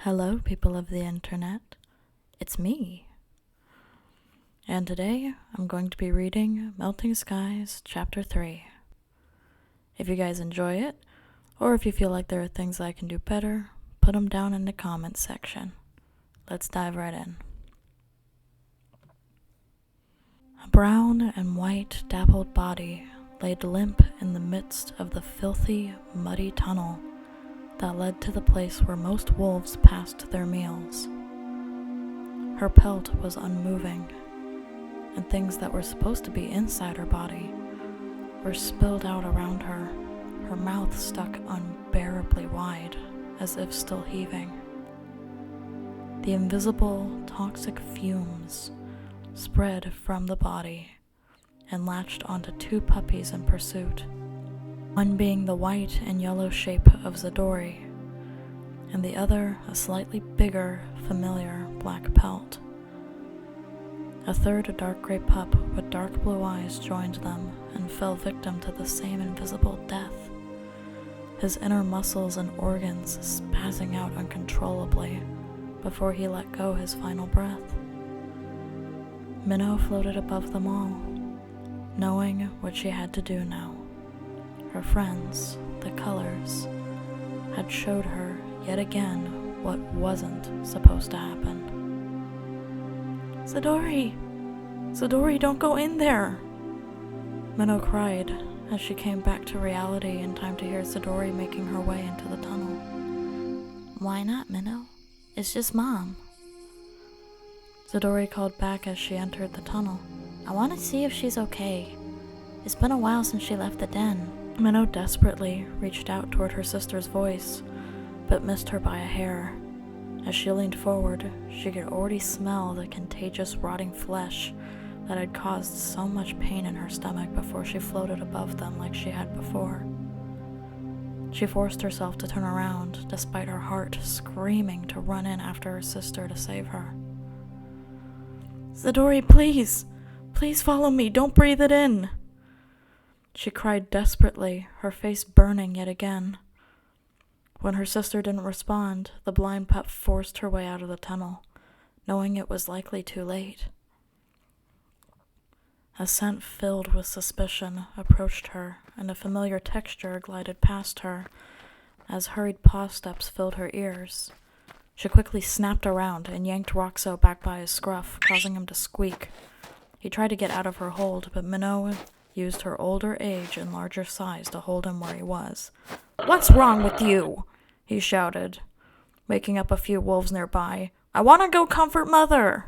Hello, people of the internet. It's me. And today, I'm going to be reading Melting Skies, Chapter 3. If you guys enjoy it, or if you feel like there are things I can do better, put them down in the comments section. Let's dive right in. A brown and white dappled body laid limp in the midst of the filthy, muddy tunnel that led to the place where most wolves passed their meals. Her pelt was unmoving, and things that were supposed to be inside her body were spilled out around her, her mouth stuck unbearably wide, as if still heaving. The invisible, toxic fumes spread from the body and latched onto two puppies in pursuit, one being the white and yellow shape of Zadori, and the other a slightly bigger, familiar black pelt. A third dark gray pup with dark blue eyes joined them and fell victim to the same invisible death, his inner muscles and organs spazzing out uncontrollably before he let go his final breath. Minnow floated above them all, knowing what she had to do now. Her friends, the colors, had showed her yet again what wasn't supposed to happen. Zadori, don't go in there! Minnow cried as she came back to reality in time to hear Zadori making her way into the tunnel. Why not, Minnow? It's just Mom. Zadori called back as she entered the tunnel. I want to see if she's okay. It's been a while since she left the den. Minnow desperately reached out toward her sister's voice, but missed her by a hair. As she leaned forward, she could already smell the contagious rotting flesh that had caused so much pain in her stomach before she floated above them like she had before. She forced herself to turn around, despite her heart screaming to run in after her sister to save her. Zadori, please! Please follow me! Don't breathe it in! She cried desperately, her face burning yet again. When her sister didn't respond, the blind pup forced her way out of the tunnel, knowing it was likely too late. A scent filled with suspicion approached her, and a familiar texture glided past her as hurried paw steps filled her ears. She quickly snapped around and yanked Roxo back by his scruff, causing him to squeak. He tried to get out of her hold, but Minnow used her older age and larger size to hold him where he was. What's wrong with you? He shouted, waking up a few wolves nearby. I want to go comfort Mother.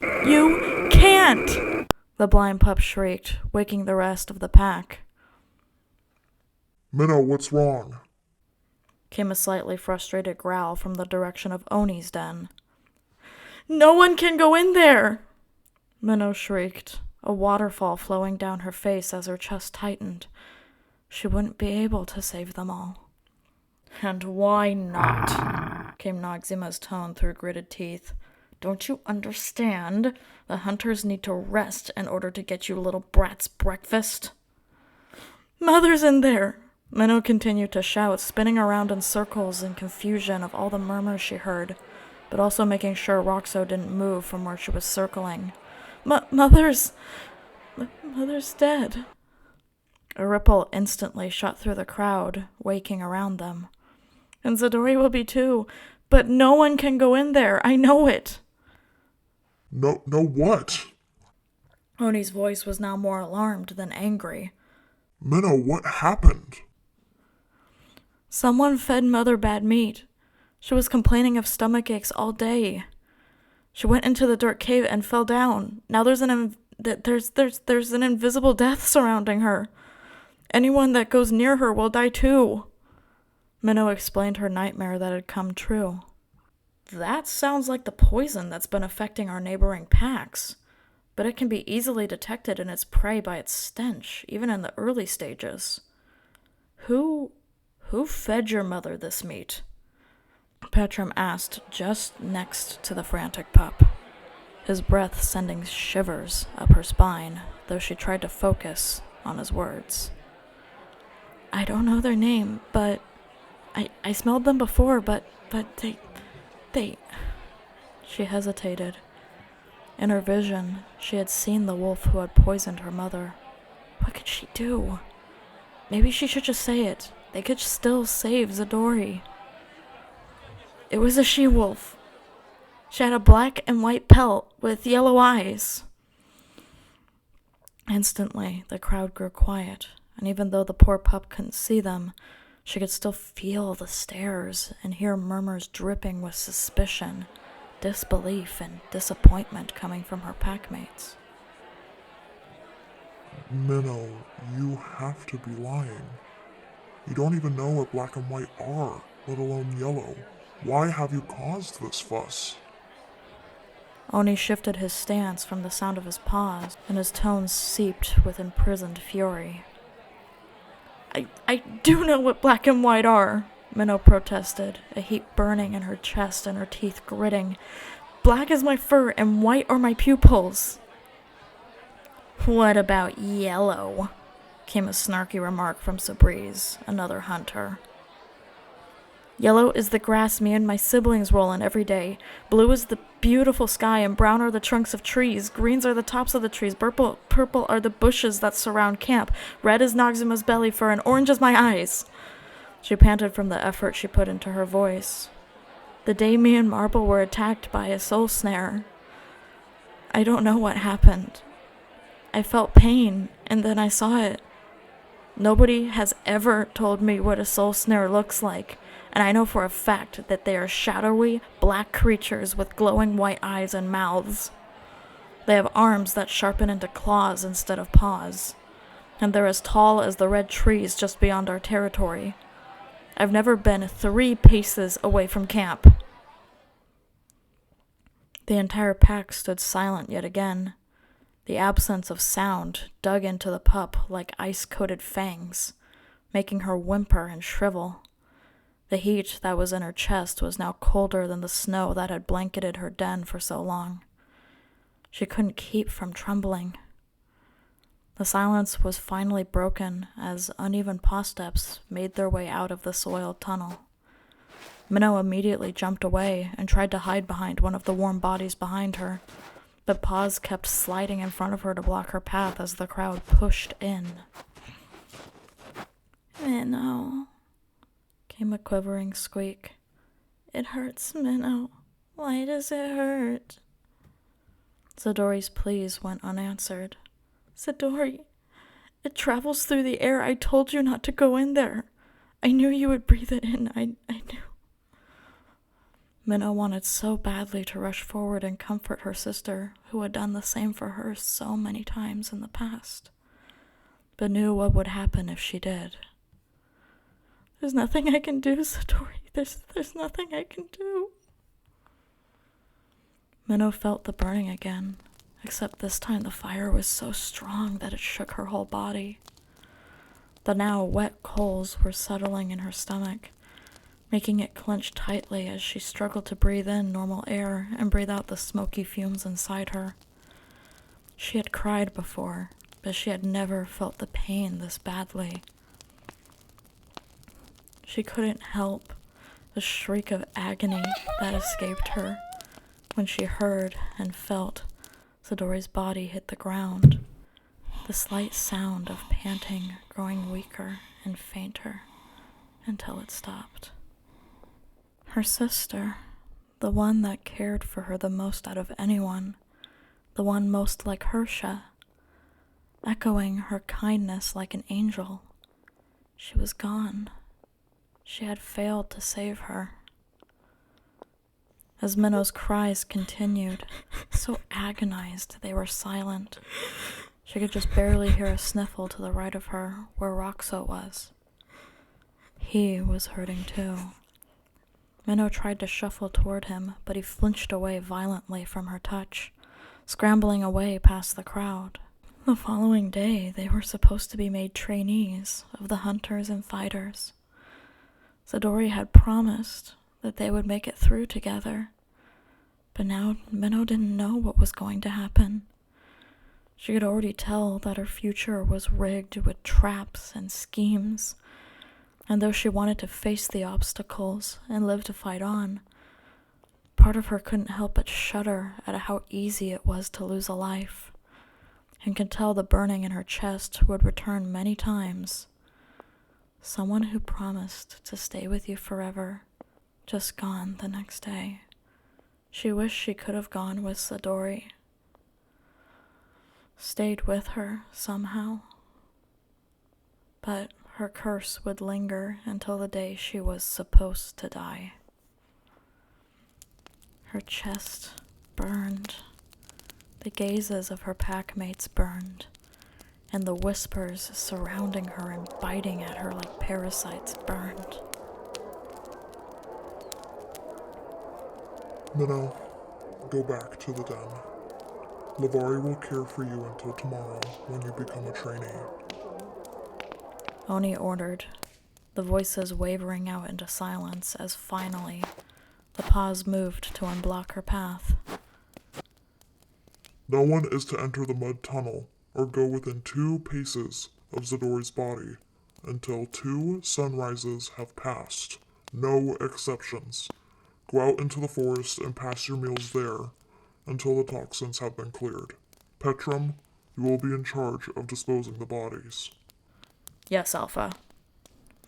You can't! The blind pup shrieked, waking the rest of the pack. Minnow, what's wrong? Came a slightly frustrated growl from the direction of Oni's den. No one can go in there! Minnow shrieked, a waterfall flowing down her face as her chest tightened. She wouldn't be able to save them all. And why not? Came Noxzima's tone through gritted teeth. Don't you understand? The hunters need to rest in order to get you little brats breakfast. Mother's in there! Minnow continued to shout, spinning around in circles in confusion of all the murmurs she heard, but also making sure Roxo didn't move from where she was circling. Mother's dead. A ripple instantly shot through the crowd, waking around them. And Zadori will be too, but no one can go in there, I know it. No what? Oni's voice was now more alarmed than angry. Minnow, what happened? Someone fed Mother bad meat. She was complaining of stomach aches all day. She went into the dirt cave and fell down. Now there's an invisible death surrounding her. Anyone that goes near her will die too. Minnow explained her nightmare that had come true. That sounds like the poison that's been affecting our neighboring packs, but it can be easily detected in its prey by its stench, even in the early stages. Who fed your mother this meat? Petram asked, just next to the frantic pup, his breath sending shivers up her spine, though she tried to focus on his words. I don't know their name, but I smelled them before, but They... She hesitated. In her vision, she had seen the wolf who had poisoned her mother. What could she do? Maybe she should just say it. They could still save Zadori. It was a she-wolf. She had a black and white pelt with yellow eyes. Instantly, the crowd grew quiet, and even though the poor pup couldn't see them, she could still feel the stares and hear murmurs dripping with suspicion, disbelief, and disappointment coming from her packmates. Minnow, you have to be lying. You don't even know what black and white are, let alone yellow. Why have you caused this fuss? Oni shifted his stance from the sound of his paws, and his tones seeped with imprisoned fury. I do know what black and white are, Minnow protested, a heat burning in her chest and her teeth gritting. Black is my fur and white are my pupils. What about yellow? Came a snarky remark from Sabriz, another hunter. Yellow is the grass me and my siblings roll in every day. Blue is the beautiful sky, and brown are the trunks of trees. Greens are the tops of the trees. Purple are the bushes that surround camp. Red is Nogzima's belly fur, and orange is my eyes. She panted from the effort she put into her voice. The day me and Marble were attacked by a soul snare. I don't know what happened. I felt pain, and then I saw it. Nobody has ever told me what a soul snare looks like, and I know for a fact that they are shadowy, black creatures with glowing white eyes and mouths. They have arms that sharpen into claws instead of paws, and they're as tall as the red trees just beyond our territory. I've never been 3 paces away from camp. The entire pack stood silent yet again. The absence of sound dug into the pup like ice-coated fangs, making her whimper and shrivel. The heat that was in her chest was now colder than the snow that had blanketed her den for so long. She couldn't keep from trembling. The silence was finally broken as uneven paw steps made their way out of the soiled tunnel. Minnow immediately jumped away and tried to hide behind one of the warm bodies behind her, but paws kept sliding in front of her to block her path as the crowd pushed in. Minnow, came a quivering squeak. It hurts, Minnow. Why does it hurt? Zadori's pleas went unanswered. Zadori, it travels through the air. I told you not to go in there. I knew you would breathe it in. I knew. Minnow wanted so badly to rush forward and comfort her sister, who had done the same for her so many times in the past, but knew what would happen if she did. There's nothing I can do, Zadori. There's nothing I can do. Minnow felt the burning again, except this time the fire was so strong that it shook her whole body. The now wet coals were settling in her stomach, making it clench tightly as she struggled to breathe in normal air and breathe out the smoky fumes inside her. She had cried before, but she had never felt the pain this badly. She couldn't help the shriek of agony that escaped her when she heard and felt Zadori's body hit the ground, the slight sound of panting growing weaker and fainter until it stopped. Her sister, the one that cared for her the most out of anyone, the one most like Hersha, echoing her kindness like an angel. She was gone. She had failed to save her. As Minnow's cries continued, so agonized they were silent, she could just barely hear a sniffle to the right of her where Roxo was. He was hurting too. Minnow tried to shuffle toward him, but he flinched away violently from her touch, scrambling away past the crowd. The following day, they were supposed to be made trainees of the hunters and fighters. Zadori had promised that they would make it through together, but now Minnow didn't know what was going to happen. She could already tell that her future was rigged with traps and schemes, and though she wanted to face the obstacles and live to fight on, part of her couldn't help but shudder at how easy it was to lose a life, and could tell the burning in her chest would return many times. Someone who promised to stay with you forever, just gone the next day. She wished she could have gone with Sadori, stayed with her somehow, but her curse would linger until the day she was supposed to die. Her chest burned, the gazes of her packmates burned, and the whispers surrounding her and biting at her like parasites burned. Minnow, go back to the den. Lavari will care for you until tomorrow when you become a trainee. Oni ordered, the voices wavering out into silence as finally the paws moved to unblock her path. No one is to enter the mud tunnel or go within 2 paces of Zadori's body until 2 sunrises have passed. No exceptions. Go out into the forest and pass your meals there until the toxins have been cleared. Petrum, you will be in charge of disposing the bodies. Yes, Alpha.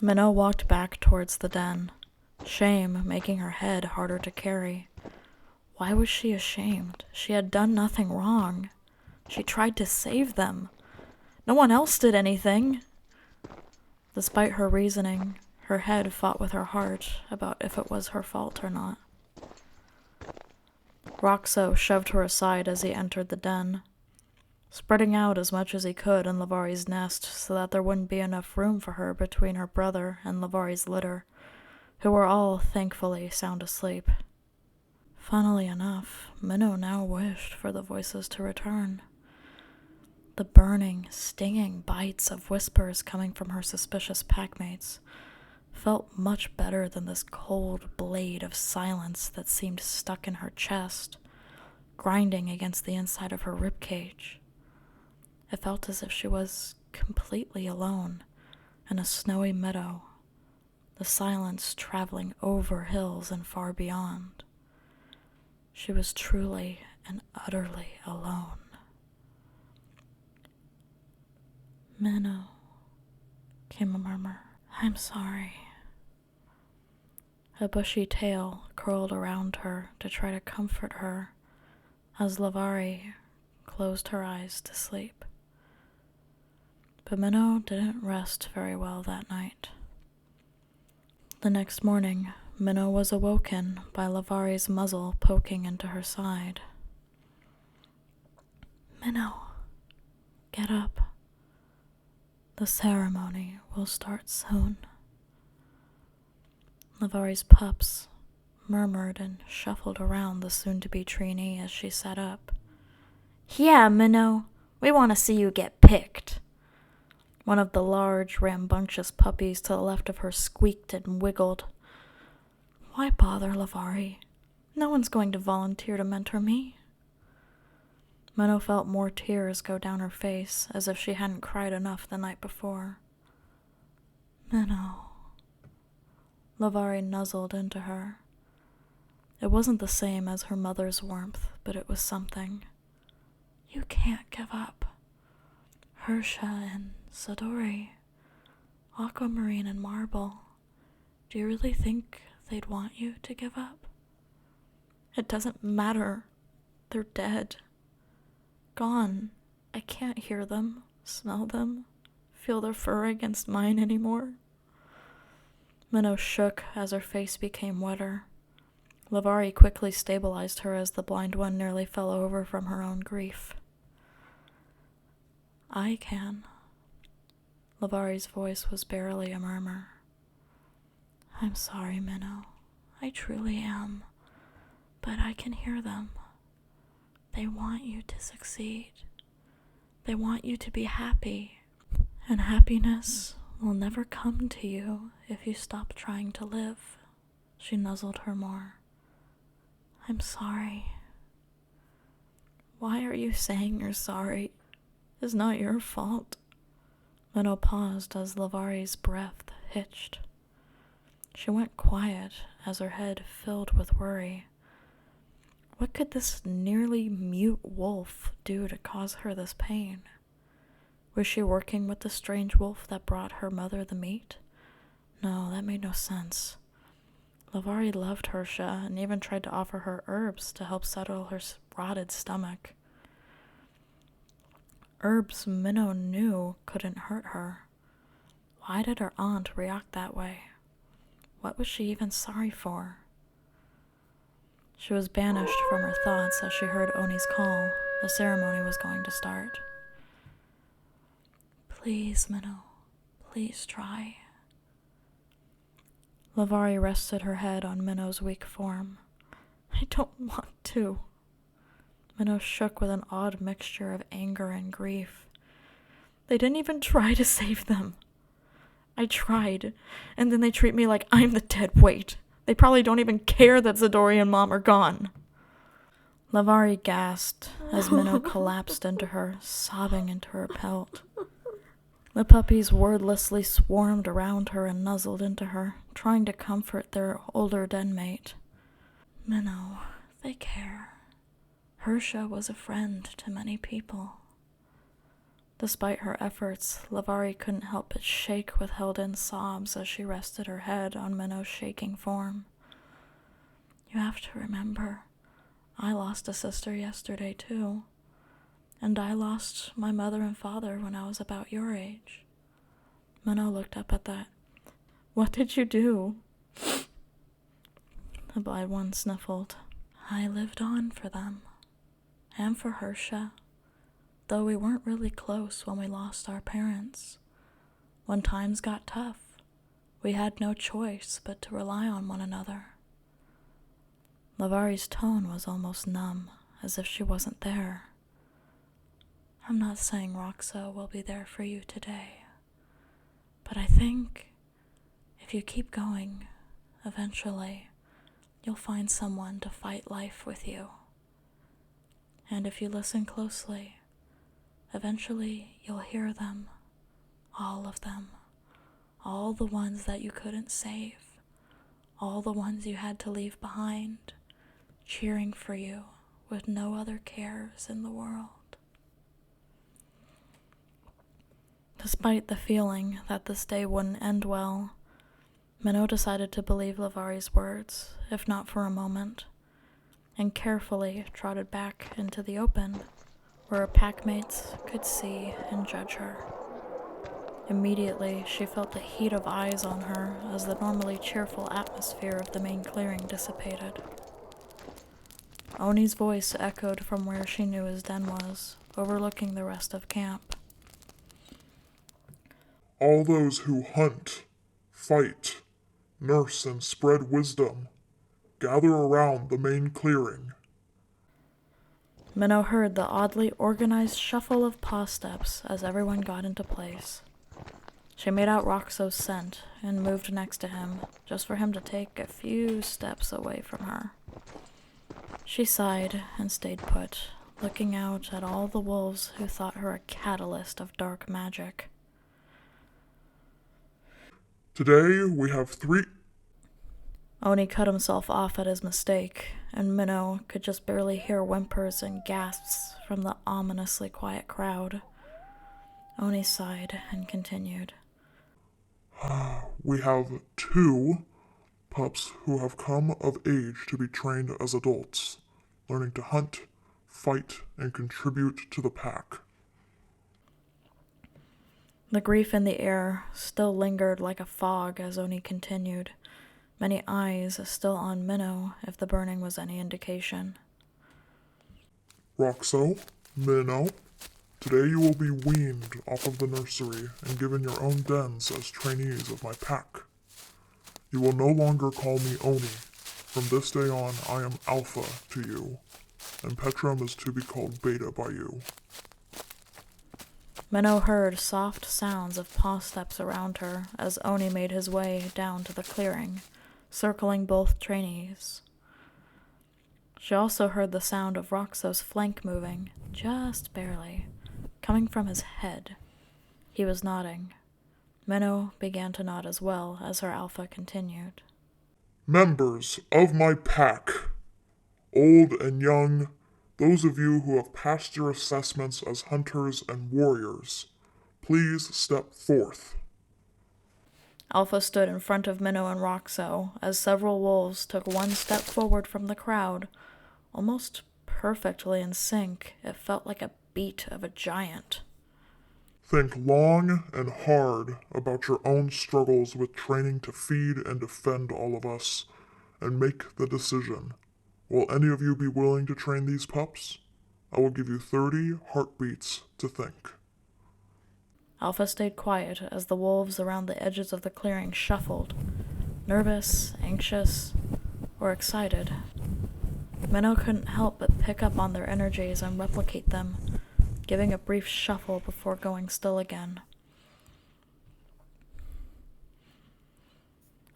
Minnow walked back towards the den, shame making her head harder to carry. Why was she ashamed? She had done nothing wrong. She tried to save them. No one else did anything. Despite her reasoning, her head fought with her heart about if it was her fault or not. Roxo shoved her aside as he entered the den, spreading out as much as he could in Lavari's nest so that there wouldn't be enough room for her between her brother and Lavari's litter, who were all thankfully sound asleep. Funnily enough, Minnow now wished for the voices to return. The burning, stinging bites of whispers coming from her suspicious packmates felt much better than this cold blade of silence that seemed stuck in her chest, grinding against the inside of her ribcage. It felt as if she was completely alone in a snowy meadow, the silence traveling over hills and far beyond. She was truly and utterly alone. Minnow, came a murmur. I'm sorry. A bushy tail curled around her to try to comfort her as Lavari closed her eyes to sleep. But Minnow didn't rest very well that night. The next morning, Minnow was awoken by Lavari's muzzle poking into her side. Minnow, get up. The ceremony will start soon. Lavari's pups murmured and shuffled around the soon-to-be trainee as she sat up. Yeah, Minnow, we want to see you get picked. One of the large, rambunctious puppies to the left of her squeaked and wiggled. Why bother, Lavari? No one's going to volunteer to mentor me. Minnow felt more tears go down her face, as if she hadn't cried enough the night before. Minnow. Lavari nuzzled into her. It wasn't the same as her mother's warmth, but it was something. You can't give up. Hersha and Sadori, Aquamarine and Marble. Do you really think they'd want you to give up? It doesn't matter. They're dead. Gone. I can't hear them, smell them, feel their fur against mine anymore. Minnow shook as her face became wetter. Lavari quickly stabilized her as the blind one nearly fell over from her own grief. I can. Lavari's voice was barely a murmur. I'm sorry, Minnow. I truly am. But I can hear them. They want you to succeed. They want you to be happy. And happiness will never come to you if you stop trying to live. She nuzzled her more. I'm sorry. Why are you saying you're sorry? It's not your fault. Minnow paused as Lavari's breath hitched. She went quiet as her head filled with worry, What could this nearly mute wolf do to cause her this pain? Was she working with the strange wolf that brought her mother the meat? No, that made no sense. Lavari loved Hersha and even tried to offer her herbs to help settle her rotted stomach. Herbs Minnow knew couldn't hurt her. Why did her aunt react that way? What was she even sorry for? She was banished from her thoughts as she heard Oni's call. The ceremony was going to start. Please, Minnow, please try. Lavari rested her head on Minnow's weak form. I don't want to. Minnow shook with an odd mixture of anger and grief. They didn't even try to save them. I tried, and then they treat me like I'm the dead weight. They probably don't even care that Zadori and Mom are gone. Lavari gasped as Minnow collapsed into her, sobbing into her pelt. The puppies wordlessly swarmed around her and nuzzled into her, trying to comfort their older den mate. Minnow, they care. Hersha was a friend to many people. Despite her efforts, Lavari couldn't help but shake with held-in sobs as she rested her head on Minnow's shaking form. You have to remember, I lost a sister yesterday too. And I lost my mother and father when I was about your age. Minnow looked up at that. What did you do? The blind one sniffled. I lived on for them. And for Hersha. Though we weren't really close when we lost our parents. When times got tough, we had no choice but to rely on one another. Lavari's tone was almost numb, as if she wasn't there. I'm not saying Roxo will be there for you today, but I think if you keep going, eventually you'll find someone to fight life with you. And if you listen closely, eventually you'll hear them, all of them, all the ones that you couldn't save, all the ones you had to leave behind, cheering for you with no other cares in the world. Despite the feeling that this day wouldn't end well, Minnow decided to believe Lavari's words, if not for a moment, and carefully trotted back into the open, where her packmates could see and judge her. Immediately, she felt the heat of eyes on her as the normally cheerful atmosphere of the main clearing dissipated. Oni's voice echoed from where she knew his den was, overlooking the rest of camp. All those who hunt, fight, nurse, and spread wisdom, gather around the main clearing. Minnow heard the oddly organized shuffle of paw steps as everyone got into place. She made out Roxo's scent and moved next to him, just for him to take a few steps away from her. She sighed and stayed put, looking out at all the wolves who thought her a catalyst of dark magic. Today we have 3... Oni cut himself off at his mistake, and Minnow could just barely hear whimpers and gasps from the ominously quiet crowd. Oni sighed and continued. We have 2 pups who have come of age to be trained as adults, learning to hunt, fight, and contribute to the pack. The grief in the air still lingered like a fog as Oni continued, many eyes still on Minnow if the burning was any indication. Roxo, Minnow, today you will be weaned off of the nursery and given your own dens as trainees of my pack. You will no longer call me Oni. From this day on, I am Alpha to you, and Petrum is to be called Beta by you. Minnow heard soft sounds of paw steps around her as Oni made his way down to the clearing, circling both trainees. She also heard the sound of Roxo's flank moving, just barely, coming from his head. He was nodding. Minnow began to nod as well as her alpha continued. Members of my pack, old and young, those of you who have passed your assessments as hunters and warriors, please step forth. Alpha stood in front of Minnow and Roxo as several wolves took one step forward from the crowd, almost perfectly in sync. It felt like a beat of a giant. Think long and hard about your own struggles with training to feed and defend all of us, and make the decision. Will any of you be willing to train these pups? I will give you 30 heartbeats to think. Alpha stayed quiet as the wolves around the edges of the clearing shuffled, nervous, anxious, or excited. Minnow couldn't help but pick up on their energies and replicate them, giving a brief shuffle before going still again.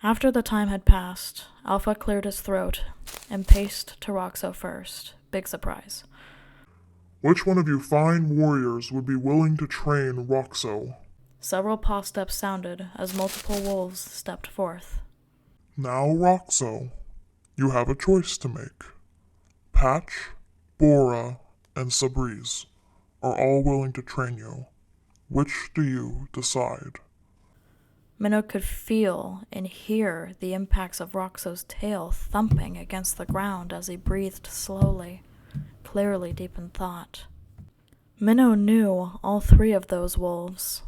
After the time had passed, Alpha cleared his throat and paced to Roxo first. Big surprise. Which one of you fine warriors would be willing to train Roxo? Several paw steps sounded as multiple wolves stepped forth. Now, Roxo, you have a choice to make. Patch, Bora, and Sabriz are all willing to train you. Which do you decide? Minnow could feel and hear the impacts of Roxo's tail thumping against the ground as he breathed slowly, clearly deep in thought. Minnow knew all three of those wolves.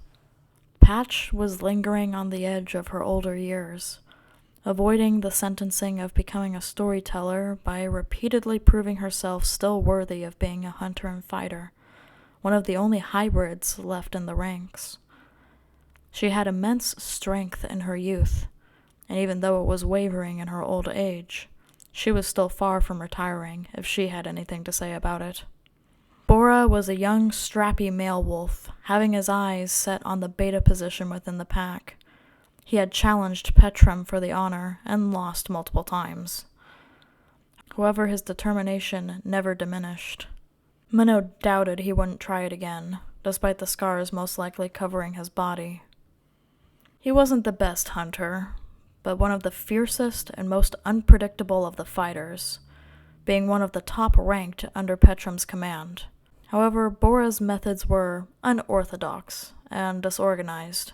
Patch was lingering on the edge of her older years, avoiding the sentencing of becoming a storyteller by repeatedly proving herself still worthy of being a hunter and fighter, one of the only hybrids left in the ranks. She had immense strength in her youth, and even though it was wavering in her old age, she was still far from retiring if she had anything to say about it. Bora was a young, strappy male wolf, having his eyes set on the beta position within the pack. He had challenged Petrum for the honor and lost multiple times. However, his determination never diminished. Minnow doubted he wouldn't try it again, despite the scars most likely covering his body. He wasn't the best hunter, but one of the fiercest and most unpredictable of the fighters, being one of the top ranked under Petrum's command. However, Bora's methods were unorthodox and disorganized.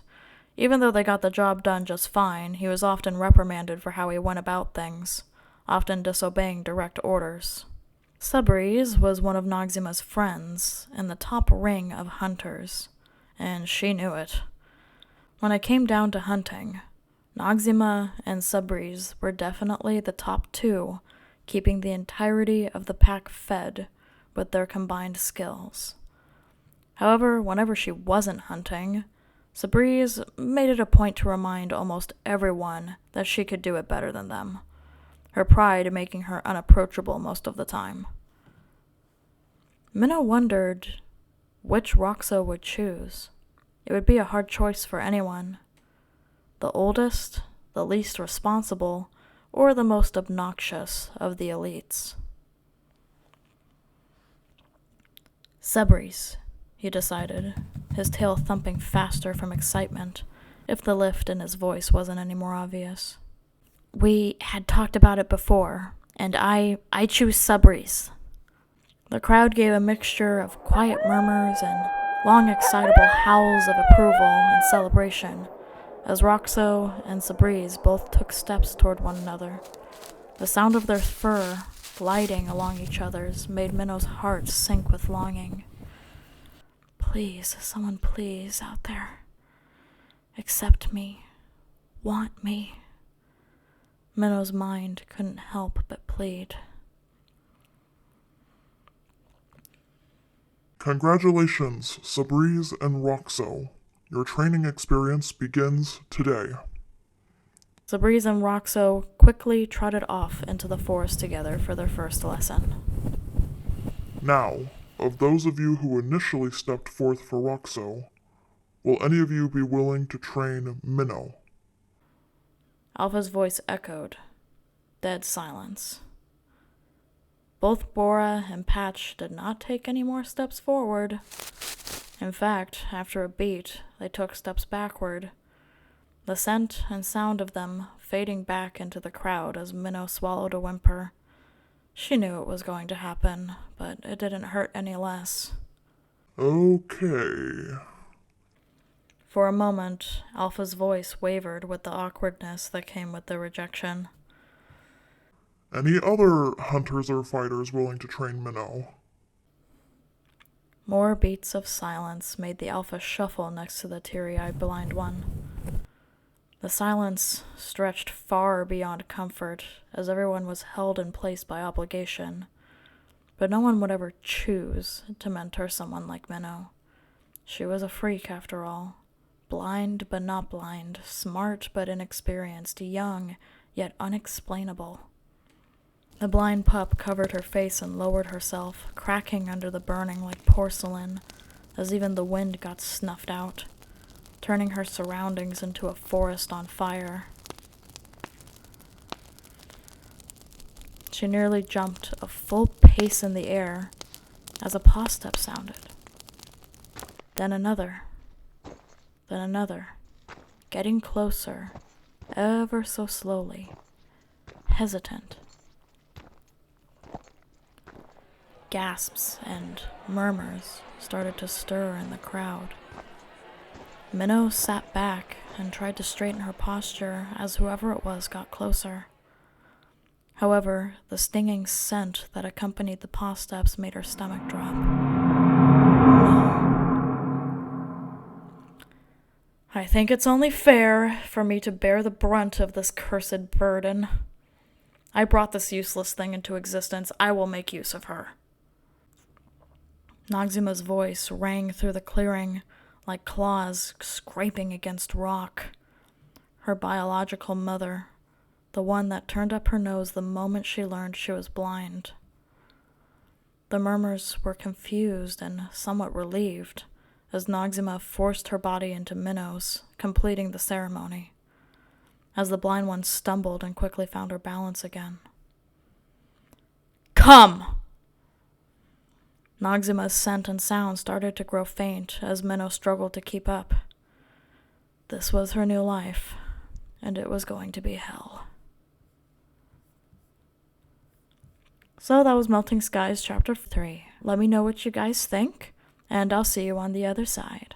Even though they got the job done just fine, he was often reprimanded for how he went about things, often disobeying direct orders. Sabriz was one of Noxzima's friends in the top ring of hunters, and she knew it. When it came down to hunting, Noxzima and Sabriz were definitely the top two, keeping the entirety of the pack fed with their combined skills. However, whenever she wasn't hunting, Sabriz made it a point to remind almost everyone that she could do it better than them, her pride making her unapproachable most of the time. Minnow wondered which Roxo would choose. It would be a hard choice for anyone. The oldest, the least responsible, or the most obnoxious of the elites. Sabriz, he decided, his tail thumping faster from excitement, if the lift in his voice wasn't any more obvious. We had talked about it before, and I choose Sabriz. The crowd gave a mixture of quiet murmurs and long excitable howls of approval and celebration, as Roxo and Sabriz both took steps toward one another. The sound of their fur gliding along each other's made Minnow's heart sink with longing. Please, someone please, out there. Accept me. Want me. Minnow's mind couldn't help but plead. Congratulations, Sabriz and Roxo. Your training experience begins today. Sabriz and Roxo quickly trotted off into the forest together for their first lesson. Now, of those of you who initially stepped forth for Roxo, will any of you be willing to train Minnow? Alpha's voice echoed. Dead silence. Both Bora and Patch did not take any more steps forward. In fact, after a beat, they took steps backward, the scent and sound of them fading back into the crowd as Minnow swallowed a whimper. She knew it was going to happen, but it didn't hurt any less. Okay. For a moment, Alpha's voice wavered with the awkwardness that came with the rejection. Any other hunters or fighters willing to train Minnow? More beats of silence made the Alpha shuffle next to the teary-eyed blind one. The silence stretched far beyond comfort, as everyone was held in place by obligation. But no one would ever choose to mentor someone like Minnow. She was a freak, after all. Blind but not blind, smart but inexperienced, young yet unexplainable. The blind pup covered her face and lowered herself, cracking under the burning like porcelain, as even the wind got snuffed out, turning her surroundings into a forest on fire. She nearly jumped a full pace in the air as a paw step sounded. Then another, getting closer, ever so slowly, hesitant. Gasps and murmurs started to stir in the crowd. Minnow sat back and tried to straighten her posture as whoever it was got closer. However, the stinging scent that accompanied the paw steps made her stomach drop. No. I think it's only fair for me to bear the brunt of this cursed burden. I brought this useless thing into existence. I will make use of her. Noxuma's voice rang through the clearing like claws scraping against rock. Her biological mother, the one that turned up her nose the moment she learned she was blind. The murmurs were confused and somewhat relieved as Noxuma forced her body into Minnow's, completing the ceremony, as the blind one stumbled and quickly found her balance again. Come! Noxuma's scent and sound started to grow faint as Minnow struggled to keep up. This was her new life, and it was going to be hell. So that was Melting Skies Chapter 3. Let me know what you guys think, and I'll see you on the other side.